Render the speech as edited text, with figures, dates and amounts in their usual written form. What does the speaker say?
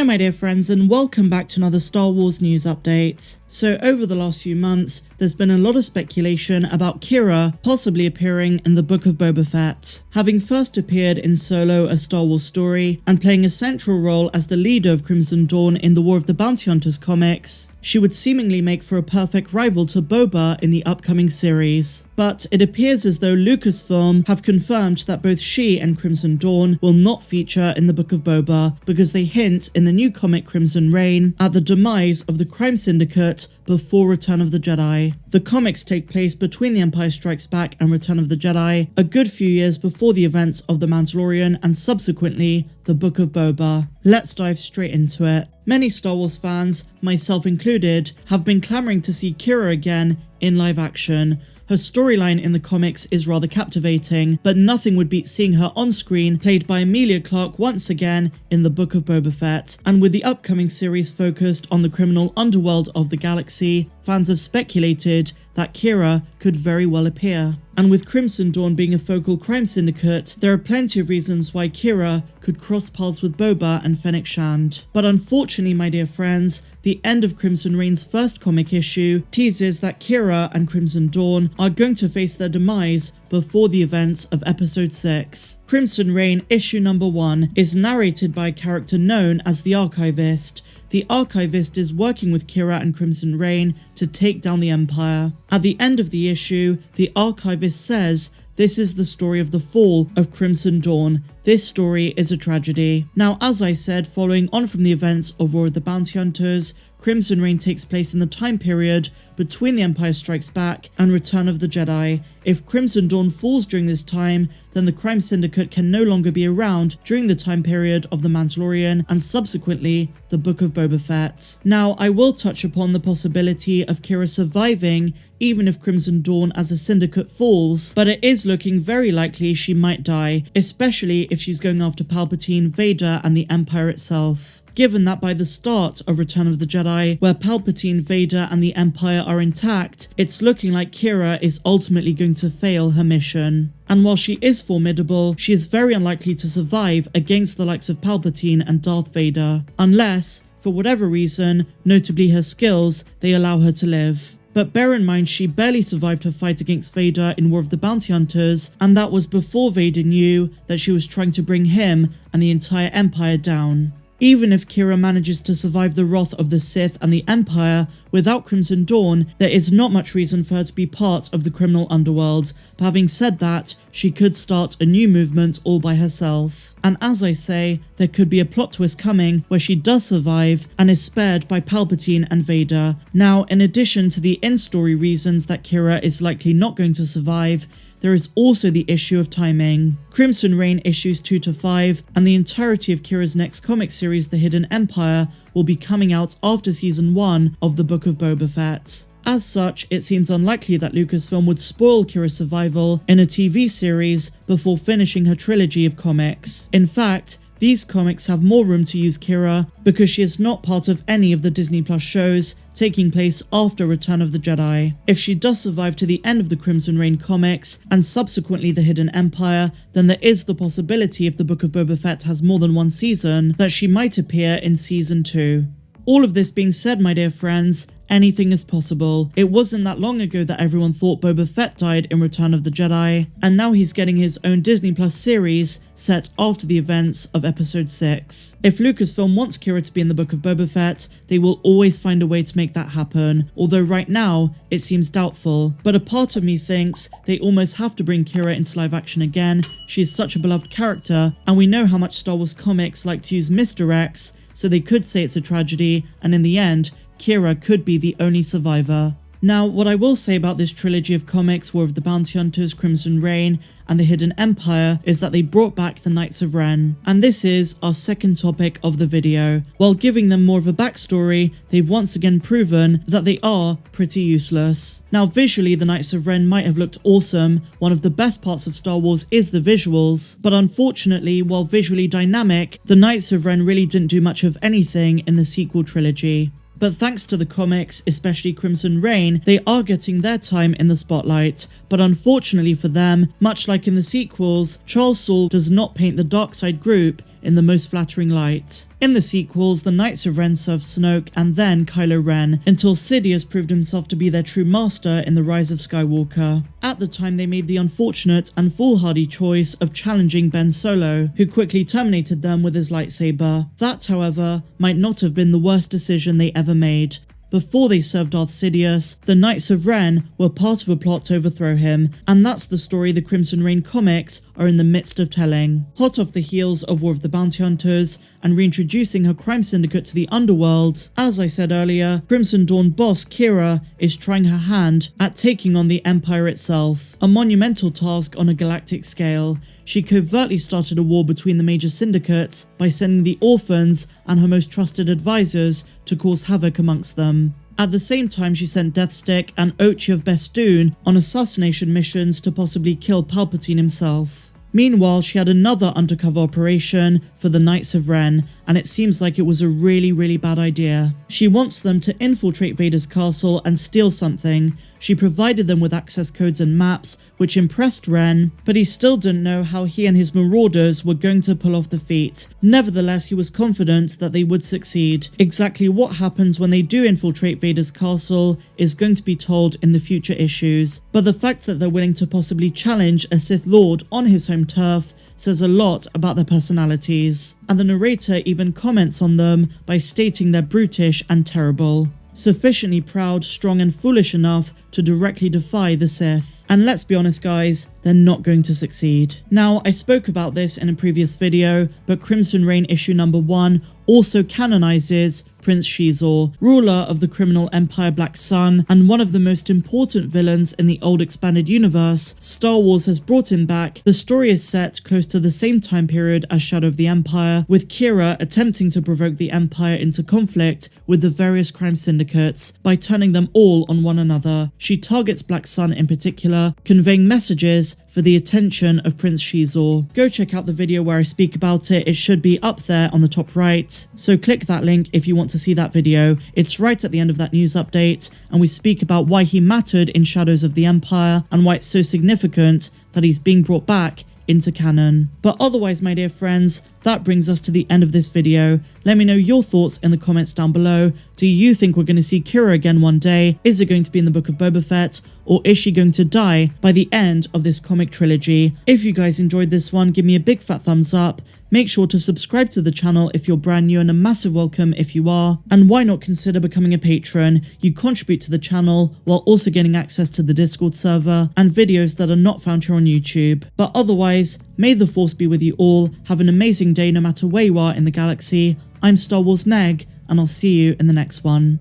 my dear friends, and welcome back to another Star Wars news update. So over the last few months, there's been a lot of speculation about Qi'ra possibly appearing in the Book of Boba Fett. Having first appeared in Solo: A Star Wars Story and playing a central role as the leader of Crimson Dawn in the War of the Bounty Hunters comics, she would seemingly make for a perfect rival to Boba in the upcoming series. But it appears as though Lucasfilm have confirmed that both she and Crimson Dawn will not feature in the Book of Boba because they hint in the new comic Crimson Reign at the demise of the crime syndicate before Return of the Jedi. The comics take place between The Empire Strikes Back and Return of the Jedi, a good few years before the events of The Mandalorian and subsequently the Book of Boba. Let's dive straight into it. Many Star Wars fans, myself included, have been clamoring to see Qi'ra again in live action. Her storyline in the comics is rather captivating, but nothing would beat seeing her on screen played by Emilia Clarke once again in the Book of Boba Fett. And with the upcoming series focused on the criminal underworld of the galaxy, fans have speculated that Qi'ra could very well appear. And with Crimson Dawn being a focal crime syndicate, there are plenty of reasons why Qi'ra could cross paths with Boba and Fennec Shand. But unfortunately, my dear friends, the end of Crimson Reign's first comic issue teases that Qi'ra and Crimson Dawn are going to face their demise before the events of Episode 6. Crimson Reign issue number 1 is narrated by a character known as the Archivist. The Archivist is working with Qi'ra and Crimson Reign to take down the Empire. At the end of the issue, the Archivist says, "This is the story of the fall of Crimson Dawn. This story is a tragedy." Now, as I said, following on from the events of War of the Bounty Hunters, Crimson Reign takes place in the time period between The Empire Strikes Back and Return of the Jedi. If Crimson Dawn falls during this time, then the crime syndicate can no longer be around during the time period of The Mandalorian and subsequently the Book of Boba Fett. Now, I will touch upon the possibility of Qi'ra surviving even if Crimson Dawn as a syndicate falls, but it is looking very likely she might die, especially if she's going after Palpatine, Vader, and the Empire itself. Given that by the start of Return of the Jedi, where Palpatine, Vader, and the Empire are intact, it's looking like Qi'ra is ultimately going to fail her mission. And while she is formidable, she is very unlikely to survive against the likes of Palpatine and Darth Vader, unless, for whatever reason, notably her skills, they allow her to live. But bear in mind she barely survived her fight against Vader in War of the Bounty Hunters, and that was before Vader knew that she was trying to bring him and the entire Empire down. Even if Qi'ra manages to survive the wrath of the Sith and the Empire, without Crimson Dawn, there is not much reason for her to be part of the criminal underworld. But having said that, she could start a new movement all by herself. And as I say, there could be a plot twist coming where she does survive and is spared by Palpatine and Vader. Now, in addition to the in-story reasons that Qi'ra is likely not going to survive, there is also the issue of timing. Crimson Reign issues 2 to 5 and the entirety of Qi'ra's next comic series, The Hidden Empire, will be coming out after season 1 of the Book of Boba Fett. As such, it seems unlikely that Lucasfilm would spoil Qi'ra's survival in a TV series before finishing her trilogy of comics. In fact, these comics have more room to use Qi'ra because she is not part of any of the Disney Plus shows taking place after Return of the Jedi. If she does survive to the end of the Crimson Reign comics and subsequently the Hidden Empire, then there is the possibility, if the Book of Boba Fett has more than one season, that she might appear in season 2. All of this being said, my dear friends, anything is possible. It wasn't that long ago that everyone thought Boba Fett died in Return of the Jedi, and now he's getting his own Disney Plus series set after the events of Episode 6. If Lucasfilm wants Qi'ra to be in the Book of Boba Fett, they will always find a way to make that happen, although right now, it seems doubtful. But a part of me thinks they almost have to bring Qi'ra into live action again. She is such a beloved character, and we know how much Star Wars comics like to use misdirects, so they could say it's a tragedy, and in the end, Qi'ra could be the only survivor. Now, what I will say about this trilogy of comics, War of the Bounty Hunters, Crimson Reign, and the Hidden Empire, is that they brought back the Knights of Ren. And this is our second topic of the video. While giving them more of a backstory, they've once again proven that they are pretty useless. Now, visually, the Knights of Ren might have looked awesome. One of the best parts of Star Wars is the visuals. But unfortunately, while visually dynamic, the Knights of Ren really didn't do much of anything in the sequel trilogy. But thanks to the comics, especially Crimson Reign, they are getting their time in the spotlight. But unfortunately for them, much like in the sequels, Charles Soule does not paint the Darkseid group in the most flattering light. In the sequels, the Knights of Ren served Snoke and then Kylo Ren until Sidious proved himself to be their true master in The Rise of Skywalker. At the time, they made the unfortunate and foolhardy choice of challenging Ben Solo, who quickly terminated them with his lightsaber. That, however, might not have been the worst decision they ever made. Before they served Darth Sidious, the Knights of Ren were part of a plot to overthrow him, and that's the story the Crimson Reign comics are in the midst of telling. Hot off the heels of War of the Bounty Hunters and reintroducing her crime syndicate to the underworld, as I said earlier, Crimson Dawn boss Qi'ra is trying her hand at taking on the Empire itself, a monumental task on a galactic scale. She covertly started a war between the major syndicates by sending the orphans and her most trusted advisors to cause havoc amongst them. At the same time, she sent Deathstick and Ochi of Bestoon on assassination missions to possibly kill Palpatine himself. Meanwhile, she had another undercover operation for the Knights of Ren, and it seems like it was a really bad idea. She wants them to infiltrate Vader's castle and steal something. She provided them with access codes and maps, which impressed Ren, but he still didn't know how he and his marauders were going to pull off the feat. Nevertheless, he was confident that they would succeed. Exactly what happens when they do infiltrate Vader's castle is going to be told in the future issues, but the fact that they're willing to possibly challenge a Sith Lord on his home turf says a lot about their personalities, and the narrator even comments on them by stating they're brutish and terrible. Sufficiently proud, strong and foolish enough to directly defy the Sith. And let's be honest guys, they're not going to succeed. Now, I spoke about this in a previous video, but Crimson Reign issue number 1 also canonizes Prince Xizor, ruler of the criminal Empire Black Sun, and one of the most important villains in the old expanded universe. Star Wars has brought him back. The story is set close to the same time period as Shadow of the Empire, with Qi'ra attempting to provoke the Empire into conflict with the various crime syndicates by turning them all on one another. She targets Black Sun in particular, conveying messages for the attention of Prince Xizor. Go check out the video where I speak about it. It should be up there on the top right. So click that link if you want to see that video. It's right at the end of that news update, and we speak about why he mattered in Shadows of the Empire and why it's so significant that he's being brought back into canon. But otherwise, my dear friends, that brings us to the end of this video. Let me know your thoughts in the comments down below. Do you think we're going to see Qi'ra again one day? Is it going to be in the Book of Boba Fett? Or is she going to die by the end of this comic trilogy? If you guys enjoyed this one, give me a big fat thumbs up. Make sure to subscribe to the channel if you're brand new, and a massive welcome if you are. And why not consider becoming a patron? You contribute to the channel while also getting access to the Discord server and videos that are not found here on YouTube. But otherwise, may the Force be with you all. Have an amazing day no matter where you are in the galaxy. I'm Star Wars Meg, and I'll see you in the next one.